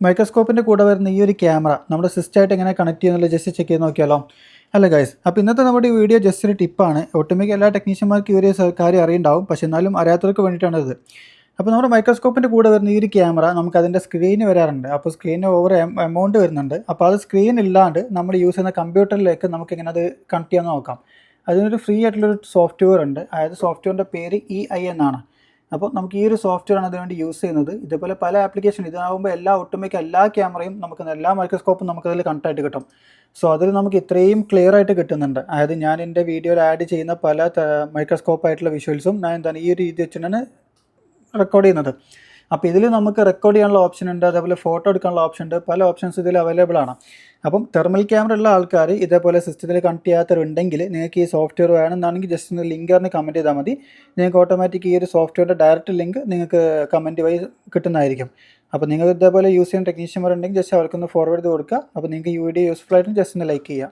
മൈക്രോസ്കോപ്പിൻ്റെ കൂടെ വരുന്ന ഈ ഒരു ക്യാമറ നമ്മുടെ സിസ്റ്റമായിട്ട് എങ്ങനെ കണക്ട് ചെയ്യുന്നുള്ള ജസ്റ്റ് ചെക്ക് ചെയ്ത് നോക്കിയാലോ. അല്ല ഗൈസ്, അപ്പോൾ ഇന്നത്തെ നമ്മുടെ ഈ വീഡിയോ ജസ്റ്റ് ഒരു ടിപ്പാണ്. ഒട്ടുമിക്ക എല്ലാ ടെക്നീഷ്യന്മാർക്ക് ഈ ഒരു കാര്യം അറിയുണ്ടാവും, പക്ഷേ എന്നാലും അറിയാത്തവർക്ക് വേണ്ടിയിട്ടാണ് ഇത്. അപ്പോൾ നമ്മുടെ മൈക്രോസ്കോപ്പിൻ്റെ കൂടെ വരുന്ന ഈ ഒരു ക്യാമറ നമുക്ക് അതിൻ്റെ സ്ക്രീന് വരാറുണ്ട്. അപ്പോൾ സ്ക്രീന് ഓവർ എമൗണ്ട് വരുന്നുണ്ട്. അപ്പോൾ അത് സ്ക്രീൻ ഇല്ലാണ്ട് നമ്മൾ യൂസ് ചെയ്യുന്ന കമ്പ്യൂട്ടറിലേക്ക് നമുക്ക് ഇങ്ങനെ അത് കണക്ട് ചെയ്യാൻ നോക്കാം. അതിനൊരു ഫ്രീ ആയിട്ടുള്ളൊരു സോഫ്റ്റ്വെയർ ഉണ്ട്. അതായത് സോഫ്റ്റ്വെയറിൻ്റെ പേര് EI എന്നാണ്. അപ്പോൾ നമുക്ക് ഈ ഒരു സോഫ്റ്റ്വെയർ ആണ് അതിനുവേണ്ടി യൂസ് ചെയ്യുന്നത്. ഇതേപോലെ പല ആപ്ലിക്കേഷൻ ഇതാകുമ്പോൾ ഒട്ടുമിക്ക എല്ലാ ക്യാമറയും നമുക്ക് എല്ലാ മൈക്രോസ്കോപ്പും നമുക്കതിൽ കണക്ട് ആയിട്ട് കിട്ടും. സോ അതിൽ നമുക്ക് ഇത്രയും ക്ലിയർ ആയിട്ട് കിട്ടുന്നുണ്ട്. അതായത് ഞാൻ എൻ്റെ വീഡിയോയിൽ ആഡ് ചെയ്യുന്ന പല മൈക്രോസ്കോപ്പ് ആയിട്ടുള്ള വിഷ്വൽസും ഞാൻ ഈ ഒരു രീതി വെച്ചിട്ടാണ് റെക്കോർഡ് ചെയ്യുന്നത്. അപ്പോൾ ഇതിൽ നമുക്ക് റെക്കോർഡ് ചെയ്യാനുള്ള ഓപ്ഷൻ ഉണ്ട്, അതേപോലെ ഫോട്ടോ എടുക്കാനുള്ള ഓപ്ഷൻ ഉണ്ട്. പല ഓപ്ഷൻസ് ഇതിൽ അവൈലബിൾ ആണ്. അപ്പം തെർമൽ ക്യാമറ ഉള്ള ആൾക്കാർ ഇതേപോലെ സിസ്റ്റത്തിൽ കണക്ട് ചെയ്യാത്തവരുണ്ടെങ്കിൽ നിങ്ങൾക്ക് ഈ സോഫ്റ്റ്വെയർ വേണമെന്നാണെങ്കിൽ ജസ്റ്റ് ഒന്ന് ലിങ്കറിന് കമൻറ്റ് ചെയ്താൽ മതി. നിങ്ങൾക്ക് ഓട്ടോമാറ്റിക് ഈ ഒരു സോഫ്റ്റ്വെയറിൻ്റെ ഡയറക്റ്റ് ലിങ്ക് നിങ്ങൾക്ക് കമൻറ്റ് വഴി കിട്ടുന്നതായിരിക്കും. അപ്പോൾ നിങ്ങൾ ഇതേപോലെ യൂസ് ചെയ്യുന്ന ടെക്നീഷ്യന്മാർ ഉണ്ടെങ്കിൽ ജസ്റ്റ് അവർക്കൊന്ന് ഫോർവേഡ് ചെയ്ത് കൊടുക്കുക. അപ്പോൾ നിങ്ങൾക്ക് ഈ വീഡിയോ യൂസ്ഫുൾ ആയിട്ട് ജസ്റ്റ് ഒന്ന് ലൈക്ക് ചെയ്യുക.